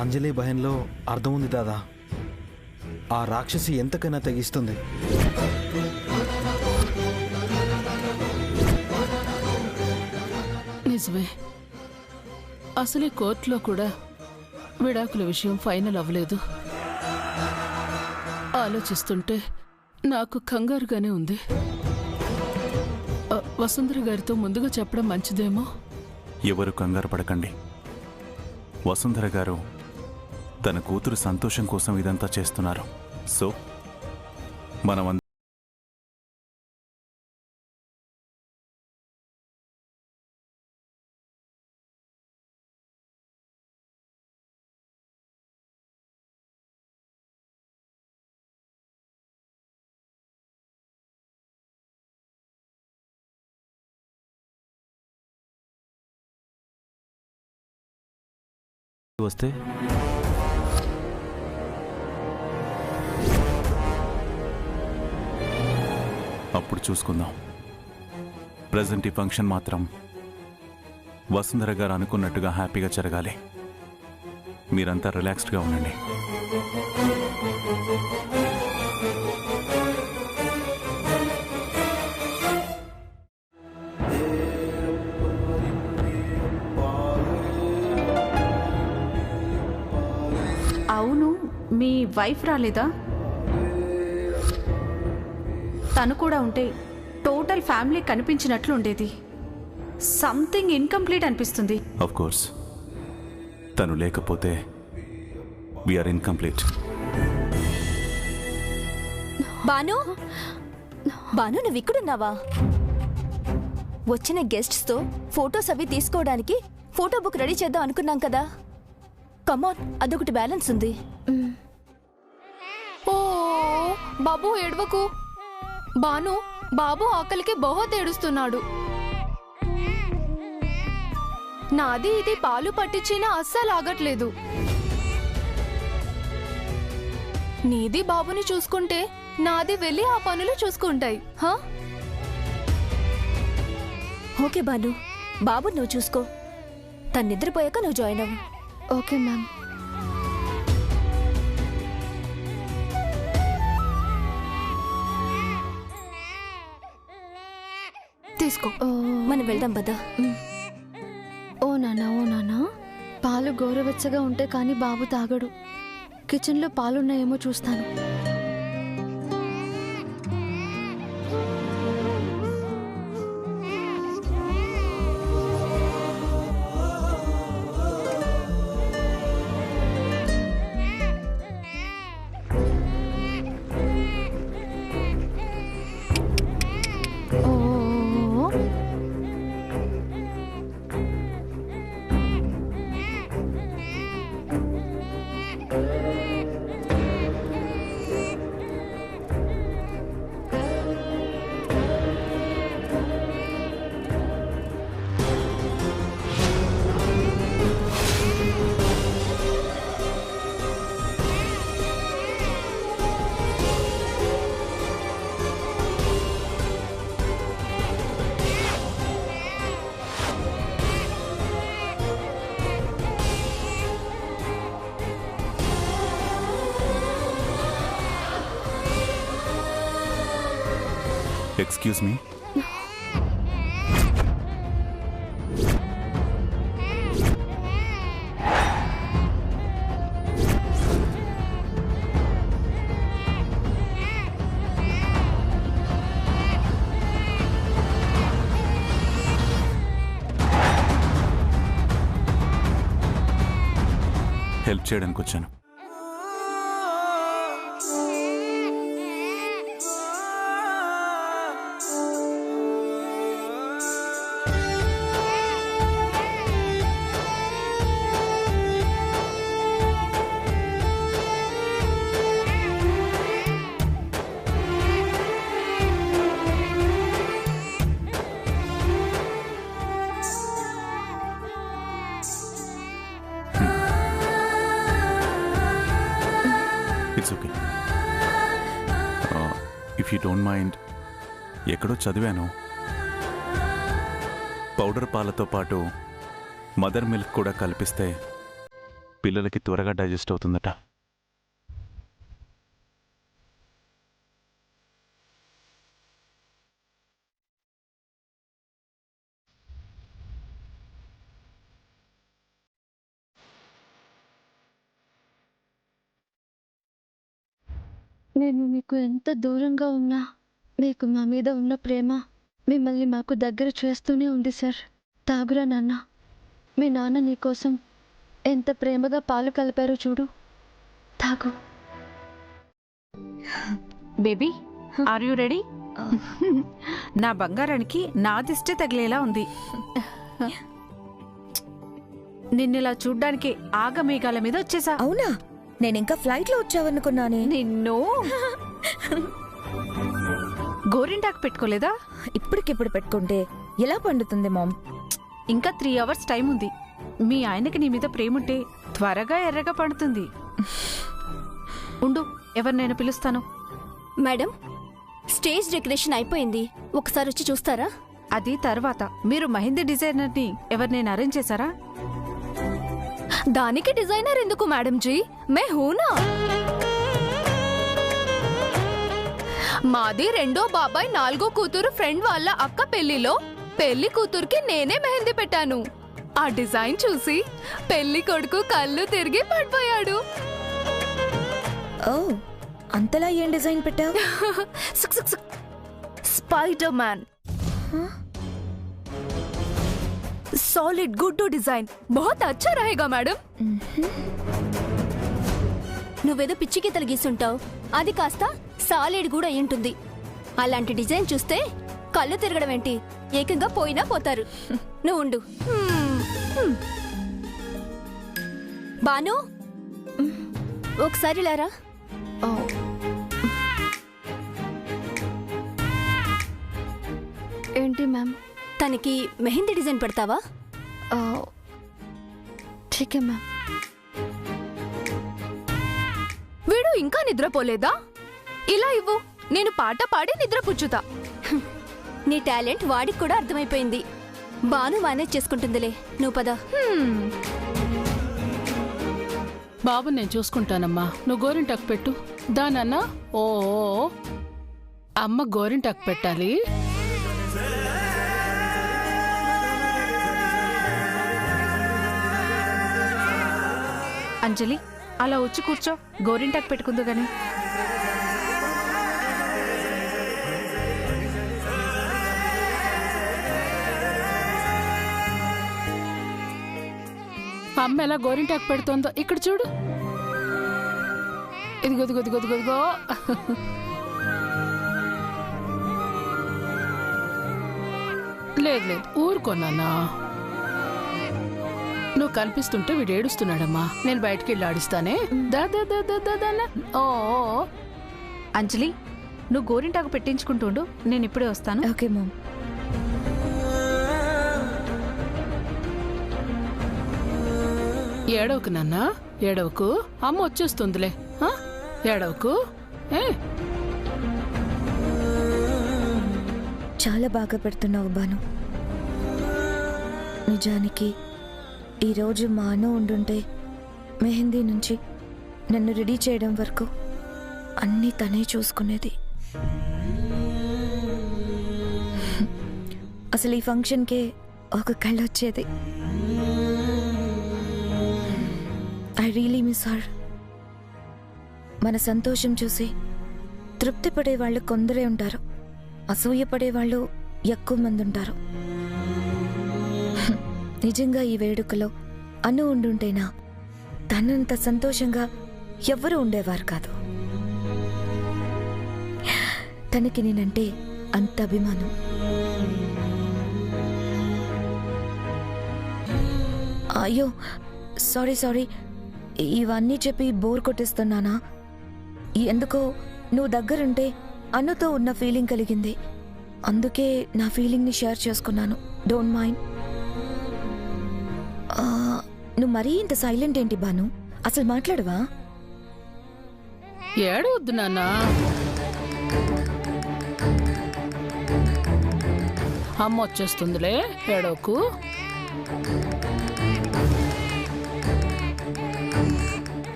అంజలి భయంలో అర్థం ఉంది దాదా. ఆ రాక్షసి ఎంతకైనా తెగిస్తుంది. నిజమే. అసలే కోర్టులో కూడా విడాకుల విషయం ఫైనల్ అవ్వలేదు. ఆలోచిస్తుంటే నాకు కంగారుగానే ఉంది. వసుంధర గారితో ముందుగా చెప్పడం మంచిదేమో. ఎవరు కంగారు పడకండి. వసుంధర గారు తన కూతురు సంతోషం కోసం ఇదంతా చేస్తున్నారు. సో మనం వస్తే అప్పుడు చూసుకుందాం. ప్రజెంట్ ఈ ఫంక్షన్ మాత్రం వసుంధర గారు అనుకున్నట్టుగా హ్యాపీగా జరగాలి. మీరంతా రిలాక్స్డ్గా ఉండండి. అవును, మీ వైఫ్ రాలేదా? తను కూడా ఉంటే టోటల్ ఫ్యామిలీ కనిపించినట్లు ఉండేది. సంథింగ్ ఇన్కంప్లీట్ అనిపిస్తుంది. ఆఫ్ కోర్స్, తను లేకపోతే వీఆర్ ఇన్కంప్లీట్. బాను, బాను నువ్వు ఇక్కడున్నావా? వచ్చిన గెస్ట్స్తో ఫొటోస్ అవి తీసుకోవడానికి ఫోటో బుక్ రెడీ చేద్దాం అనుకున్నాం కదా. కమాన్, అదొకటి బ్యాలెన్స్ ఉంది. ఓ బాబు ఏడవకు. బాను, బాబు ఆకలికి బహుత్ ఏడుస్తున్నాడు. నాది ఇది పాలు పట్టించినా అస్సలు ఆగట్లేదు. నీది బాబుని చూసుకుంటే నాది వెళ్ళి ఆ పనులు చూసుకుంటాయి. ఓకే బాను, బాబు నువ్వు చూసుకో. తను నిద్రపోయాక నువ్వు జాయిన్ అవ్వు. Okay ma'am. తీసుకో. మనం వెళ్దాం పద. ఓ నానా, పాలు గోరువెచ్చగా ఉంటే కానీ బాబు తాగడు. కిచెన్లో పాలున్నాయేమో చూస్తాను. Excuse me. హెల్ప్ చేయడానికి వచ్చాను. It's okay. If you don't mind, ఎక్కడో చదివాను, పౌడర్ పాలతో పాటు మదర్ మిల్క్ కూడా కల్పిస్తే పిల్లలకి త్వరగా డైజెస్ట్ అవుతుందట. నేను మీకు ఎంత దూరంగా ఉన్నా మీకు మా మీద ఉన్న ప్రేమ మిమ్మల్ని మాకు దగ్గర చేస్తూనే ఉంది సార్. తాగురా నాన్న, మీ నాన్న నీకోసం ఎంత ప్రేమగా పాలు కలిపారో చూడు, తాగు. Baby, are you ready? నా బంగారానికి నా దిష్టే తగిలేలా ఉంది. నిన్నిలా చూడ్డానికి ఆగమేఘాల మీద వచ్చేసా. అవునా, నేనింకా ఫ్లైట్ లో వచ్చావనుకున్నానే. నిన్ను గోరింటాకు పెట్టుకోలేదా? ఇప్పటికిప్పుడు పెట్టుకుంటే ఎలా పండుతుంది మామ్? ఇంకా 3 hours టైం ఉంది. మీ ఆయనకి నీ మీద ప్రేముంటే త్వరగా ఎర్రగా పండుతుంది. ఉండు, ఎవరినైనా పిలుస్తాను. మేడం, స్టేజ్ డెకరేషన్ అయిపోయింది, ఒకసారి వచ్చి చూస్తారా? అది తర్వాత. మీరు మెహందీ డిజైనర్ని ఎవరినైనా అరేంజ్ చేశారా? దానికి డిజైనర్ ఎందుకు మేడం జీ, మే హూనా. మాది రెండో బాబాయ్ నాలుగో కూతురు ఫ్రెండ్ వాళ్ళ అక్క పెళ్లిలో పెళ్లి కూతురుకి నేనే మెహందీ పెట్టాను. ఆ డిజైన్ చూసి పెళ్లి కొడుకు కళ్ళు తిరిగి పడిపోయాడు. ఓ, అంతలా ఏం డిజైన్ పెట్టావు? Spider man, solid Guddu design बहुत अच्छा रहेगा मैडम. నువ్వేదో పిచ్చి గీతలు గీసుంటావు, అది కాస్త సాలిడ్ కూడా అయ్యుంటుంది. అలాంటి డిజైన్ చూస్తే కళ్ళు తిరగడం ఏంటి, ఏకంగా పోయినా పోతారు. నువ్వు ఉండు. బాను, ఒకసారి లారా. ఏంటి మ్యామ్? తనకి మెహందీ డిజైన్ పెడతావా? ఠీకే మ్యామ్. వీడు ఇంకా నిద్రపోలేదా? ఇలా ఇవ్వు, నేను పాట పాడి నిద్రపుచ్చుతా. నీ టాలెంట్ వాడికి కూడా అర్థమైపోయింది. బాను మేనేజ్ చేసుకుంటుందిలే, నువ్వు పద. బాబు నేను చూసుకుంటానమ్మా, నువ్వు గోరింటాకు పెట్టు. దానన్నా, ఓ అమ్మ గోరింటాకు పెట్టాలి. అంజలి, అలా వచ్చి కూర్చో, గోరింటాకు పెట్టుకుందు గాని. అమ్మ ఎలా గోరింటాకు పెడుతోందో ఇక్కడ చూడు. ఇదిగో. లేదు ఊరుకోనా, నువ్వు కనిపిస్తుంటే వీడు ఏడుస్తున్నాడమ్మా. నేను బయటికి వెళ్ళి ఆడిస్తానే. ఓ అంజలి, నువ్వు గోరింటాకు పెట్టించుకుంటుండు, నేను ఇప్పుడే వస్తాను. Okay mom. ఏడవకు నాన్నా, ఏడవకు. అమ్మ వచ్చేస్తుందిలే, ఏడవకు. చాలా బాగా పెడుతున్నావు బాను. నిజానికి ఈరోజు మా అన్న ఉండుంటే మెహందీ నుంచి నన్ను రెడీ చేయడం వరకు అన్నీ తనే చూసుకునేది. అసలు ఈ ఫంక్షన్కే ఒక కళ వచ్చేది. I really miss her. మన సంతోషం చూసి తృప్తి పడేవాళ్ళు కొందరే ఉంటారు, అసూయపడేవాళ్ళు ఎక్కువ మంది ఉంటారు. నిజంగా ఈ వేడుకలో అను ఉండుంటేనా తనంత సంతోషంగా ఎవ్వరూ ఉండేవారు కాదు. తనకి నేనంటే అంత అభిమానం. అయ్యో సారీ, ఇవన్నీ చెప్పి బోర్ కొట్టిస్తున్నానా? ఎందుకో నువ్వు దగ్గరుంటే అనుతో ఉన్న ఫీలింగ్ కలిగింది, అందుకే నా ఫీలింగ్ని షేర్ చేసుకున్నాను. Don't mind. నువ్వు మరీ ఇంత సైలెంట్ ఏంటి బాను? అసలు మాట్లాడవా? ఏడవద్దు నాన్నా, అమ్మ వచ్చేస్తుందిలే, ఏడవకు.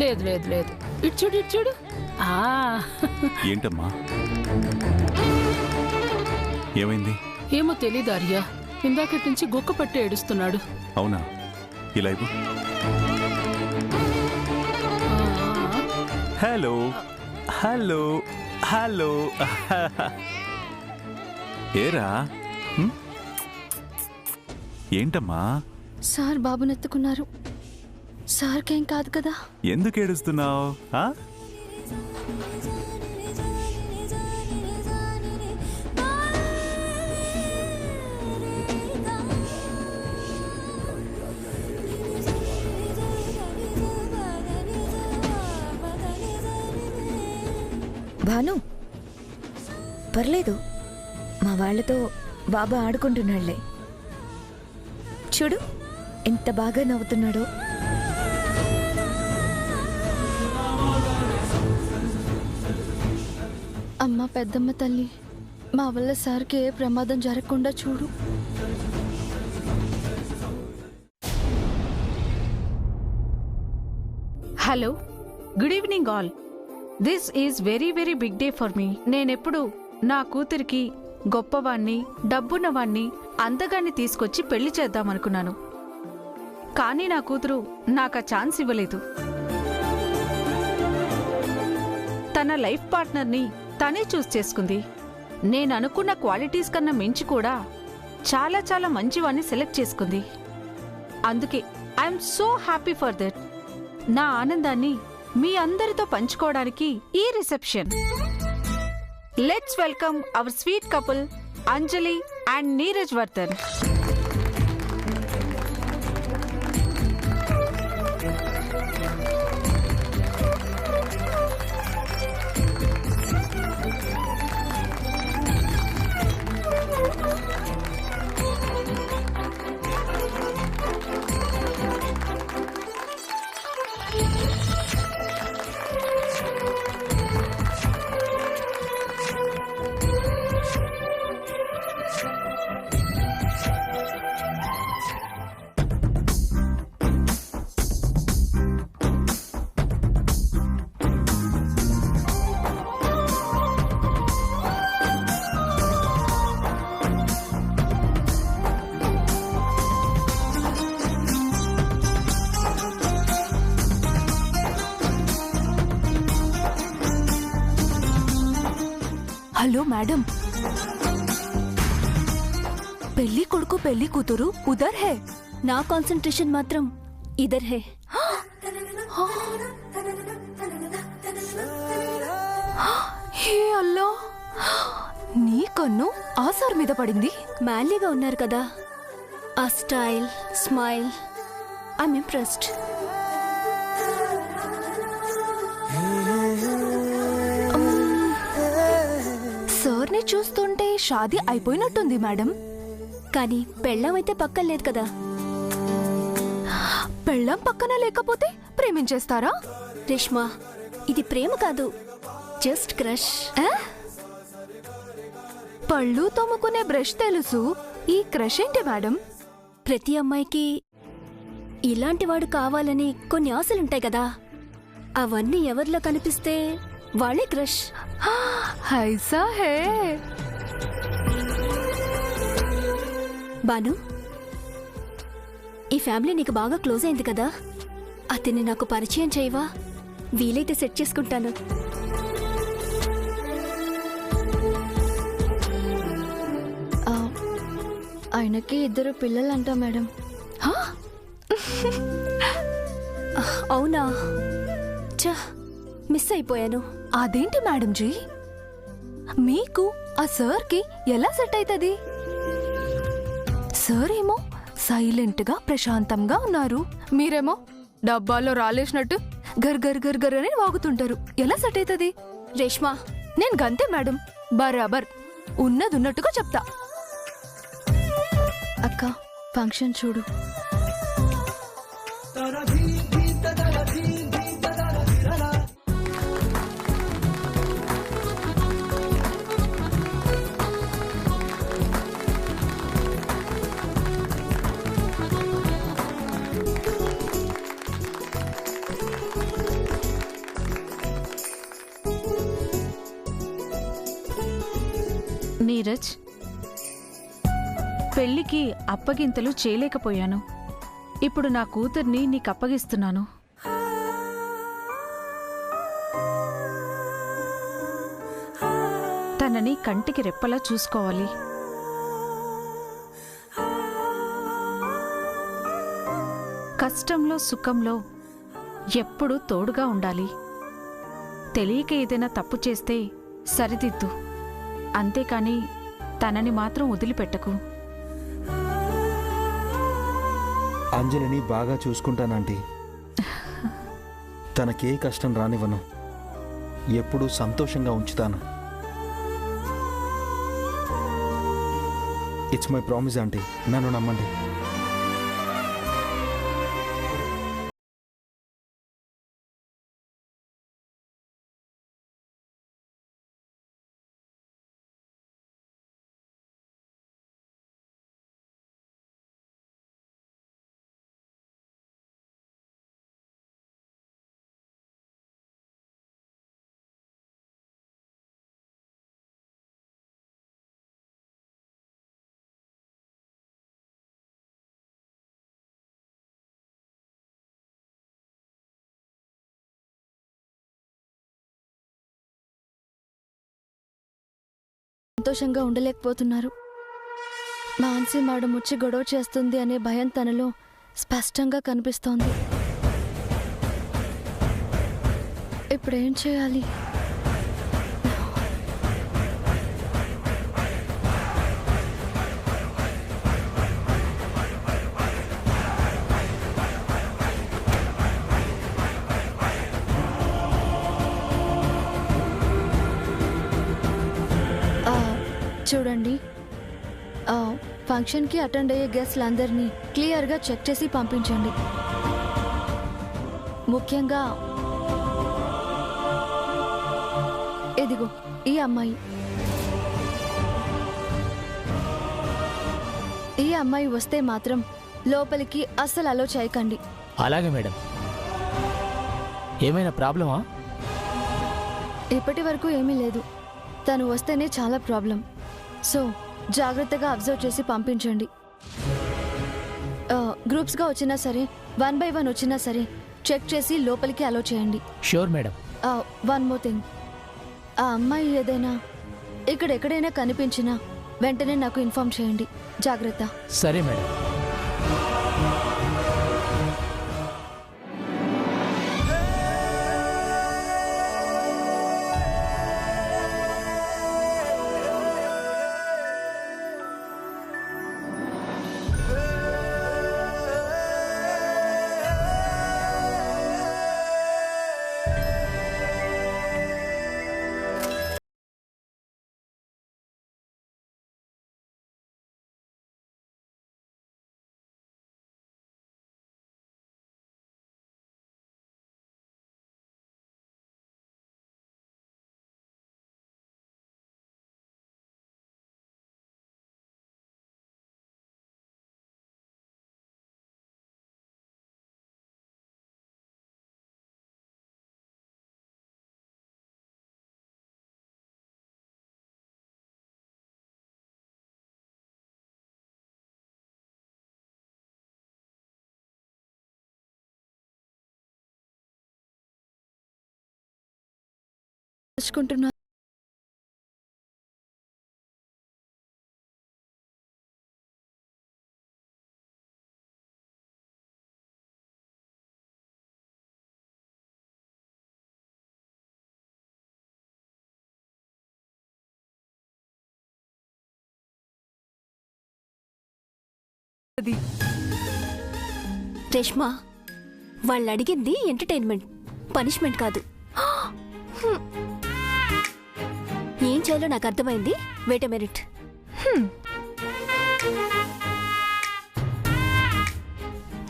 లేదు లేదు లేదు, ఇటు చూడు ఇటు చూడు. ఆ, ఏంటమ్మా ఏమైంది? ఏమో తెలీదు ఆర్య, ఇందాకటి నుంచి గుక్క పట్టి ఏడుస్తున్నాడు. అవునా? ఇలా ఇవ్వు. Hello hello hello. ఏరా ఏంటమ్మా? సార్ బాబునెత్తుకున్నారు. సార్కేం కాదు కదా? ఎందుకు ఏడుస్తున్నావు? భాను, పర్లేదు, మా వాళ్ళతో బాబా ఆడుకుంటున్నాళ్లే. చూడు ఎంత బాగా నవ్వుతున్నాడో. అమ్మ పెద్దమ్మ తల్లి, మా వల్ల సార్కి ఏ ప్రమాదం జరగకుండా చూడు. Hello, good evening all. This is very very big day for me. నేనెప్పుడు నా కూతురికి గొప్పవాణ్ణి, డబ్బున్నవాణ్ణి, అందగాన్ని తీసుకొచ్చి పెళ్లి చేద్దామనుకున్నాను. కానీ నా కూతురు నాకు ఆ ఛాన్స్ ఇవ్వలేదు. తన లైఫ్ పార్ట్నర్ని తనే చూస్ చేసుకుంది. నేను అనుకున్న క్వాలిటీస్ కన్నా మించి కూడా చాలా చాలా మంచివాణ్ణి సెలెక్ట్ చేసుకుంది. అందుకే I'm so happy for that. నా ఆనందాన్ని మీ అందరితో పంచుకోవడానికి ఈ reception. Let's welcome our sweet couple Anjali and Neeraj Vardhan. Hello madam, పెళ్లి కొడుకు పెళ్లి కూతురు ఉదర్ హే, నా కాన్సంట్రేషన్ మాత్రం ఇదర్ హే. హే అల్లా, నీ కన్ను ఆ సార్ మీద పడింది. మ్యాన్లీగా ఉన్నారు కదా, ఆ స్టైల్, స్మైల్, ఐఎమ్ ఇంప్రెస్డ్. సార్ని చూస్తుంటే షాదీ అయిపోయినట్టుంది మేడం. కానీ పెళ్ళం అయితే పక్కన లేదు కదా. పెళ్ళం పక్కన లేకపోతే ప్రేమించేస్తారా? రేష్మా, ఇది ప్రేమ కాదు, జస్ట్ క్రష్. పళ్ళు తోముకునే బ్రష్ తెలుసు, ఈ క్రష్ ఏంటి మేడం? ప్రతి అమ్మాయికి ఇలాంటి వాడు కావాలని కొన్ని ఆశలుంటాయి కదా, అవన్నీ ఎవరిలో కనిపిస్తే వాళ్ళే క్రష్. హైసా హే. బాను, ఈ ఫ్యామిలీ నీకు బాగా క్లోజ్ అయింది కదా, అతన్ని నాకు పరిచయం చేయవా? వీలైతే సెట్ చేసుకుంటాను. ఆయనకి 2 పిల్లలంట మేడం. అవునా? చా, మిస్ అయిపోయాను. అదేంటి మేడం జీ, మీకు ఆ సార్కి ఎలా సెట్ అవుతుంది? సార్ ఏమో సైలెంట్ గా ప్రశాంతంగా ఉన్నారు, మీరేమో డబ్బాలో రాలేసినట్టు గర్ గర్ గర్ గర్ అని వాగుతుంటారు. ఎలా సెట్ అవుతుంది? రేష్మా, నేను గంతే మేడం, బరాబర్ ఉన్నదున్నట్టుగా చెప్తా. అక్క, ఫంక్షన్ చూడు. నీరజ్, పెళ్లికి అప్పగింతలు చేయలేకపోయాను. ఇప్పుడు నా కూతుర్ని నీకు అప్పగిస్తున్నాను. తనని కంటికి రెప్పలా చూసుకోవాలి. కష్టంలో సుఖంలో ఎప్పుడూ తోడుగా ఉండాలి. తెలియక ఏదైనా తప్పు చేస్తే సరిదిద్దు, అంతేకాని తనని మాత్రం వదిలిపెట్టకు. అంజలిని బాగా చూసుకుంటానంటీ. తనకే కష్టం రానివ్వను. ఎప్పుడూ సంతోషంగా ఉంచుతాను. ఇట్స్ మై ప్రామిస్ ఆంటీ, నన్ను నమ్మండి. సంతోషంగా ఉండలేకపోతున్నారు. మాన్సీ మేడం వచ్చి గొడవ చేస్తుంది అనే భయం తనలో స్పష్టంగా కనిపిస్తోంది. ఇప్పుడేం చేయాలి? చూడండి, ఫంక్షన్కి అటెండ్ అయ్యే గెస్ట్లందరినీ క్లియర్గా చెక్ చేసి పంపించండి. ముఖ్యంగా ఇదిగో ఈ అమ్మాయి. ఈ అమ్మాయి వస్తే మాత్రం లోపలికి అస్సలు అలో చేయకండి. అలాగే మేడం. ఏమైనా ప్రాబ్లమా? ఇప్పటి వరకు ఏమీ లేదు. తను వస్తేనే చాలా ప్రాబ్లం. సో జాగ్రత్తగా అబ్జర్వ్ చేసి పంపించండి. గ్రూప్స్గా వచ్చినా సరే, 1 by 1 వచ్చినా సరే చెక్ చేసి లోపలికి అలో చేయండి. Sure madam. One more thing, ఆ అమ్మాయి ఏదైనా ఇక్కడ ఎక్కడైనా కనిపించినా వెంటనే నాకు ఇన్ఫార్మ్ చేయండి. జాగ్రత్త. సరే మేడం. తెచ్చుకుంటున్నా. రేష్మా, వాళ్ళు అడిగింది ఎంటర్టైన్మెంట్, పనిష్మెంట్ కాదు. ఏం చేయాలో నాకు అర్థమైంది. Wait a minute.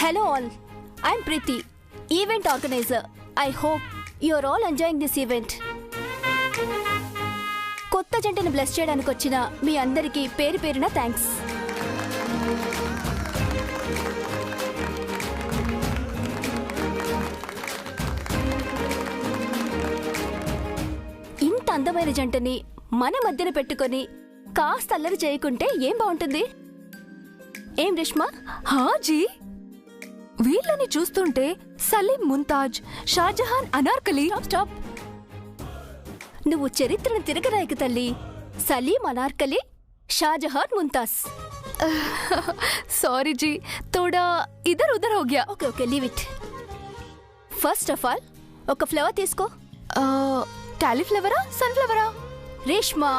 Hello all, I'm Preethi, event organiser. I hope you are all enjoying this event. కొత్త జంటను బ్లెస్ చేయడానికి వచ్చిన మీ అందరికీ పేరు పేరున థ్యాంక్స్. ఇంత అందమైన జంటని మన మధ్యన పెట్టుకొని కాస్త అల్లరి చేయకుంటే ఏం బాగుంటుంది? ఏం రేష్మా? హాజీ, వీళ్ళని చూస్తుంటే సలీం ముంతాజ్, షాజహాన్ అనార్కలి. స్టాప్. నువ్వు చరిత్రను తిరగరాయకు తల్లి. సలీం అనార్కలి, షాజహాన్ ముంతాజ్. సారీ జీ, తోడా ఇధర్ ఉధర్ హో Gaya. Okay okay, leave it. First of all ఒక ఫ్లవర్ తీసుకో. కాలీఫ్లవరా, సన్ఫ్లవరా? రేష్మా,